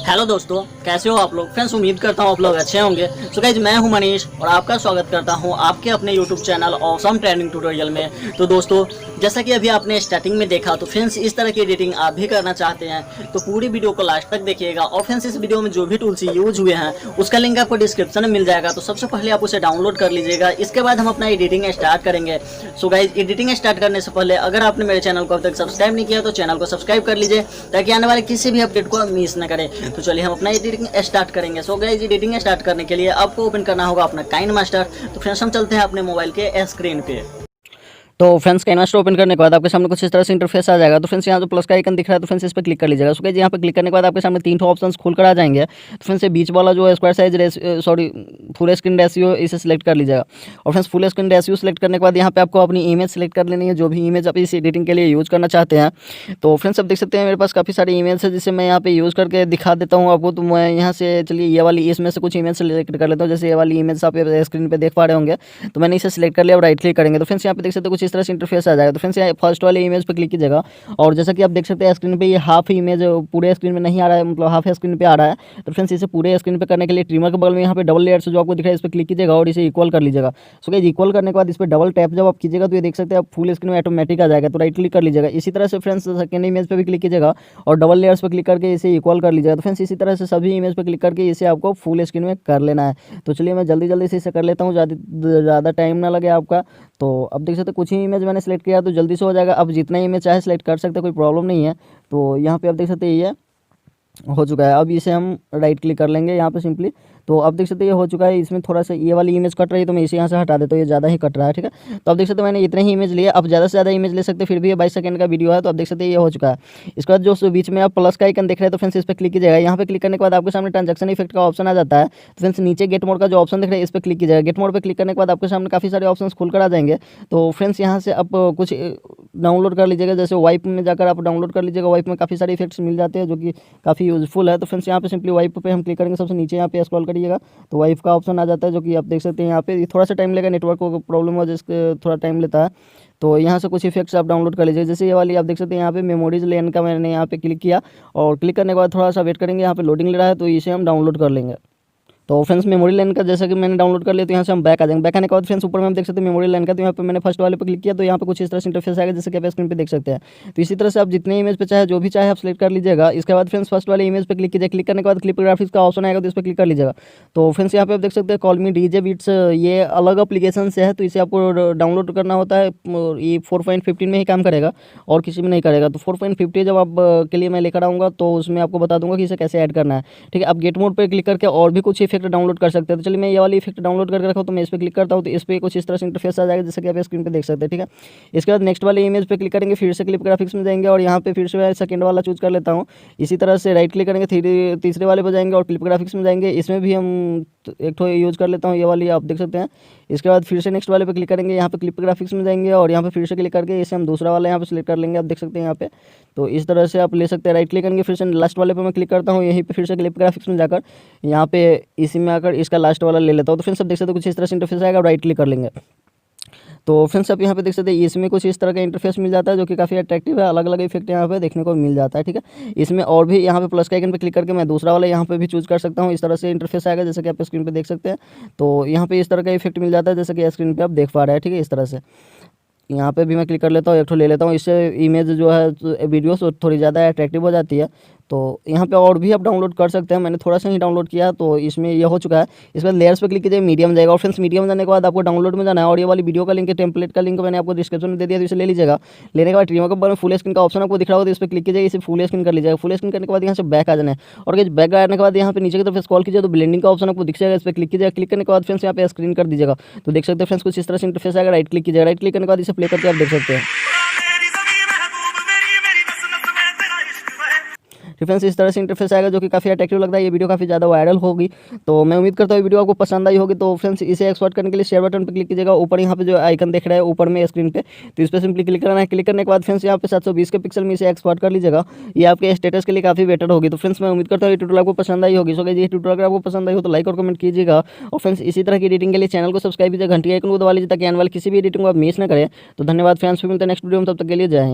Hello दोस्तों, कैसे हो आप लोग। फ्रेंड्स, उम्मीद करता हूँ आप लोग अच्छे होंगे। सो गाइस, मैं हूं मनीष और आपका स्वागत करता हूं आपके अपने YouTube channel awesome training tutorial में। तो दोस्तों, जैसा कि अभी आपने स्टार्टिंग में देखा, तो फ्रेंड्स इस तरह की एडिटिंग आप भी करना चाहते हैं तो पूरी वीडियो को लास्ट तक देखिएगा। और फ्रेंड्स, इस वीडियो में जो भी टूल्स यूज हुए हैं उसका लिंक आपको डिस्क्रिप्शन में मिल जाएगा। तो सबसे पहले आप उसे डाउनलोड कर लीजिएगा। इसके बाद हम अपना एडिटिंग स्टार्ट करेंगे। सो गाइस, एडिटिंग स्टार्ट करने से पहले अगर आपने मेरे चैनल को अब तक सब्सक्राइब नहीं किया तो चैनल को सब्सक्राइब कर लीजिए, ताकि आने वाले किसी भी अपडेट को मिस न करें। तो चलिए हम अपना एडिटिंग स्टार्ट करेंगे। सो गाइस, एडिटिंग स्टार्ट करने के लिए आपको ओपन करना होगा अपना काइन मास्टर। तो फ्रेंड्स, हम चलते हैं अपने मोबाइल के स्क्रीन पे। तो फ्रेंड्स, काइनमास्टर ओपन करने के बाद आपके सामने कुछ इस तरह से इंटरफेस आ जाएगा। तो फ्रेंड्स, यहाँ जो प्लस का आइकन दिख रहा है, तो फ्रेंड्स इस पर क्लिक कर लीजिएगा। सो गाइस, यहाँ पर क्लिक करने के बाद आपके सामने 3 ऑप्शंस खुलकर आ जाएंगे। तो फ्रेंड्स, ये बीच वाला जो है square size full screen ratio, इसे सिलेक्ट कर लीजिएगा। और friends, full screen ratio select करने के बाद यहाँ पे आपको अपनी इमेज सेलेक्ट कर लेनी है, जो भी इमेज आप इस एडिटिंग के लिए यूज़ करना चाहते हैं। तो फ्रेंड्स, आप देख सकते हैं मेरे पास काफ़ी सारी इमेज है, जिसे मैं यहाँ पे यूज़ करके दिखा देता हूँ आपको। तो मैं यहाँ से चलिए ये वाली इसमें से कुछ इमेज सेलेक्ट कर लेता हूँ। जैसे ये वाली इमेज आप स्क्रीन पर देख पा रहे होंगे, तो मैंने इसे सिलेक्ट कर लिया और राइट क्लिक करेंगे। तो फ्रेंड्स, यहाँ पे देख सकते हैं कुछ इस तरह से इंटरफेस आ जाएगा। तो फ्रेंड्स, यहाँ फर्स्ट वाले इमेज पे क्लिक कीजिएगा। और जैसा कि आप देख सकते हैं स्क्रीन पे ये हाफ इमेज पूरे स्क्रीन में नहीं आ रहा है, मतलब हाफ स्क्रीन पे आ रहा है। तो फ्रेंड्स, इसे पूरे स्क्रीन पे करने के लिए ट्रिमर के बगल में यहाँ पे डबल लेयर से जो आपको दिख रहा है, इस पर क्लिक कीजिएगा और इसे इक्वल कर लीजिएगा। सो गाइस, इक्वल करने के बाद इस पर डबल टैप जब आप कीजिएगा तो ये देख सकते हैं आप फुल स्क्रीन में ऑटोमेटिक आ जाएगा। तो राइट क्लिक कर लीजिएगा। इसी तरह से फ्रेंड्स सेकंड इमेज पे भी क्लिक कीजिएगा और डबल लेयर्स पर क्लिक करके इसे इक्वल कर लीजिएगा। तो फ्रेंड्स, इसी तरह से सभी इमेज पर क्लिक करके इसे आपको फुल स्क्रीन में कर लेना है। तो चलिए मैं जल्दी जल्दी से इसे कर लेता हूँ, ज़्यादा टाइम ना लगे आपका। तो अब देख सकते हैं कुछ ही इमेज मैंने सेलेक्ट किया, तो जल्दी से हो जाएगा। अब जितना इमेज चाहे सेलेक्ट कर सकते हैं, कोई प्रॉब्लम नहीं है। तो यहाँ पे आप देख सकते हैं ये हो चुका है। अब इसे हम राइट क्लिक कर लेंगे यहाँ पे सिंपली। तो अब देख सकते हैं ये हो चुका है। इसमें थोड़ा सा ये वाली इमेज कट रही है, तो मैं इसे यहाँ से हटा देता हूँ, ये ज़्यादा ही कट रहा है। ठीक है, तो अब देख सकते हैं मैंने इतने ही इमेज लिए। अब ज़्यादा से ज़्यादा इमेज ले सकते हैं, फिर भी ये 22 सेकंड का वीडियो है। तो अब देख सकते हैं ये हो चुका है। इसके बाद जो बीच में आप प्लस का आइकन देख रहे हैं, तो फ्रेंड्स इस पर क्लिक कीजिएगा। यहाँ पे क्लिक करने के बाद आपके सामने ट्रांजैक्शन इफेक्ट का ऑप्शन आ जाता है। तो फ्रेंड्स, नीचे गेट मोड का जो ऑप्शन दिख रहा है, इस पर क्लिक कीजिएगा। गेट मोड पर क्लिक करने के बाद आपके सामने काफ़ी सारे ऑप्शन खुलकर आ जाएंगे। तो फ्रेंड्स, यहाँ से आप कुछ डाउनलोड कर लीजिएगा। जैसे वाइप में जाकर आप डाउनलोड कर लीजिएगा। वाइप में काफ़ी सारे इफेक्ट्स मिल जाते हैं, जो कि काफ़ी यूजफुल है। तो फ्रेंड्स, यहाँ पे सिंपली वाइप पे हम क्लिक करेंगे। सबसे नीचे यहाँ पे स्क्रॉल करिएगा तो वाइप का ऑप्शन आ जाता है, जो कि आप देख सकते हैं। यहाँ पे थोड़ा सा टाइम लगेगा, नेटवर्क को प्रॉब्लम हो जिसके थोड़ा टाइम लेता है। तो यहाँ से कुछ इफेक्ट्स आप डाउनलोड कर लीजिए। जैसे ये वाली आप देख सकते हैं, यहाँ पे मेमोरीज लेन का मैंने यहाँ पे क्लिक किया और क्लिक करने के बाद थोड़ा सा वेट करेंगे। यहाँ पे लोडिंग ले रहा है, तो इसे हम डाउनलोड कर लेंगे। तो फ्रेंड्स, मेमोरी लाइन का जैसा कि मैंने डाउनलोड कर लिया, तो यहाँ से हम बैक आ जाएंगे। बैक आने के बाद फ्रेंड्स ऊपर में हम देख सकते हैं मेमोरी लाइन का। तो यहाँ पे मैंने फर्स्ट वाले पर क्लिक किया, तो यहाँ पे कुछ इस तरह से इंटरफेस आएगा, जैसे कि आप स्क्रीन पे देख सकते हैं। तो इसी तरह से आप जितने इमेज पे चाहे जो भी चाहे आप सेलेक्ट कर लीजिएगा। इसके बाद फ्रेंड्स फर्स्ट वाले इमेज पे क्लिक कीजिए। क्लिक करने के बाद क्लिप ग्राफिक्स का ऑप्शन आएगा, तो इस पर क्लिक कर लीजिएगा। तो फ्रेंड्स, यहाँ पे आप देख सकते हैं कॉल मी डीजे बीट्स, ये अलग एप्लीकेशन से है, तो इसे आपको डाउनलोड करना होता है। ये 4.15 में ही काम करेगा और किसी में नहीं करेगा। तो 4.50 जब आप के लिए मैं लेकर आऊँगा, तो उसमें आपको बता दूंगा कि इसे कैसे ऐड करना है। ठीक है, आप गेट मोड पर क्लिक करके और भी कुछ इफेक्ट डाउनलोड कर सकते हैं। तो चलिए मैं ये वाली इफेक्ट डाउनलोड करके रखा हूं, तो मैं इस पर क्लिक करता हूं। तो इस पर कुछ इस तरह से इंटरफेस आ जाएगा, जैसे कि आप स्क्रीन पे देख सकते हैं। ठीक है, इसके बाद नेक्स्ट वाले इमेज पे क्लिक करेंगे, फिर से क्लिप ग्राफिक्स में जाएंगे और यहाँ पे फिर से सेकंड वाला चूज कर लेता हूँ। इसी तरह से राइट क्लिक करेंगे, तीसरे वाले पर जाएंगे और क्लिप ग्राफिक्स में जाएंगे। इसमें भी हम एक तो यूज़ कर लेता हूँ, ये वाली आप देख सकते हैं। इसके बाद फिर से नेक्स्ट वाले पे क्लिक करेंगे, यहाँ पे क्लिप ग्राफिक्स में जाएंगे और यहाँ पे फिर से क्लिक करके इसे हम दूसरा वाला यहाँ पे सिलेक्ट कर लेंगे। आप देख सकते हैं यहाँ पे। तो इस तरह से आप ले सकते हैं। राइट क्लिक करेंगे, फिर से लास्ट वाले पे मैं क्लिक करता हूँ। यहीं पे फिर से क्लिप ग्राफिक्स में जाकर यहाँ पे इसी में आकर इसका लास्ट वाला ले लेता हूँ। तो फिर सब देख सकते हैं कुछ इस तरह से इंटरफेस आएगा, राइट क्लिक कर लेंगे। तो फ्रेंड्स, आप यहाँ पे देख सकते हैं इसमें कुछ इस तरह का इंटरफेस मिल जाता है, जो कि काफ़ी अट्रैक्टिव है। अलग अलग इफेक्ट यहाँ पे देखने को मिल जाता है। ठीक है, इसमें और भी यहाँ पे प्लस के आइकन पे क्लिक करके मैं दूसरा वाला यहाँ पे भी चूज कर सकता हूँ। इस तरह से इंटरफेस आएगा, जैसे कि आप स्क्रीन पे देख सकते हैं। तो यहाँ पे इस तरह का इफेक्ट मिल जाता है, जैसे कि स्क्रीन पे आप देख पा रहे हैं। ठीक है, इस तरह से यहाँ पे भी मैं क्लिक कर लेता हूँ, एक ठो ले लेता हूँ। इससे इमेज जो है वीडियो थोड़ी ज़्यादा अट्रैक्टिव हो जाती है। तो यहाँ पे और भी आप डाउनलोड कर सकते हैं। मैंने थोड़ा सा ही डाउनलोड किया, तो इसमें ये हो चुका है। इसके बाद लेयर्स पे क्लिक कीजिए, मीडियम जाएगा। और फ्रेंड्स, मीडियम जाने के बाद आपको डाउनलोड में जाना है और ये वाली वीडियो का लिंक, टेम्पलेट का लिंक मैंने आपको डिस्क्रिप्शन में दे दिया, तो इसे ले लीजिएगा। लेने के बाद ट्रिमर के ऊपर में फुल स्क्रीन का ऑप्शन आपको दिख रहा होगा, तो इस पर क्लिक कीजिए, इसे फुल स्क्रीन कर लीजिएगा। फुल स्क्रीन करने के बाद यहाँ से बैक आ जाना है और बैक आने के बाद यहाँ पे नीचे की तरफ स्क्रॉल कीजिए, तो ब्लेंडिंग का ऑप्शन आपको दिख जाएगा, इस पर क्लिक कीजिएगा। क्लिक करने के बाद फ्रेंड्स यहाँ पे स्क्रीन कर दीजिएगा। तो देख सकते हैं फ्रेंड्स कुछ इस तरह से इंटरफेस आएगा, राइट क्लिक कीजिएगा। राइट क्लिक करने के बाद इसे प्ले करके आप देख सकते हैं। फ्रेंड्स, इस तरह से इंटरफेस आएगा, जो कि काफ़ी अट्रैक्टिव लगता है। ये वीडियो काफ़ी ज़्यादा वायरल होगी, तो मैं उम्मीद करता हूँ वीडियो आपको पसंद आई होगी। तो फ्रेंड्स, इसे एक्सपोर्ट करने के लिए शेयर बटन पर क्लिक कीजिएगा। ऊपर यहाँ पे जो आइकन देख रहा है ऊपर में स्क्रीन पे, तो इस पर सिंपली क्लिक करना है। क्लिक करने के बाद फ्रेंड्स यहाँ पे 720 के पिक्सल में इसे एक्सपोर्ट कर लीजिएगा। ये आपके स्टेटस के लिए काफ़ी बेटर होगी। तो फ्रेंड्स, मैं उम्मीद करता हूँ ये ट्यूटोरियल आपको पसंद आई होगी। सो गाइस, ये ट्यूटोरियल अगर आपको पसंद आई हो तो लाइक और कमेंट कीजिएगा। और फ्रेंड्स, इसी तरह की एडिटिंग के लिए चैनल को सब्सक्राइब कीजिए, घंटी आइकन को दबा लीजिए, ताकि आने वाली किसी भी एडिटिंग को आप मिस ना करें। तो धन्यवाद फ्रेंड्स, फिर मिलते हैं नेक्स्ट वीडियो में। तब तक के लिए जय हिंद।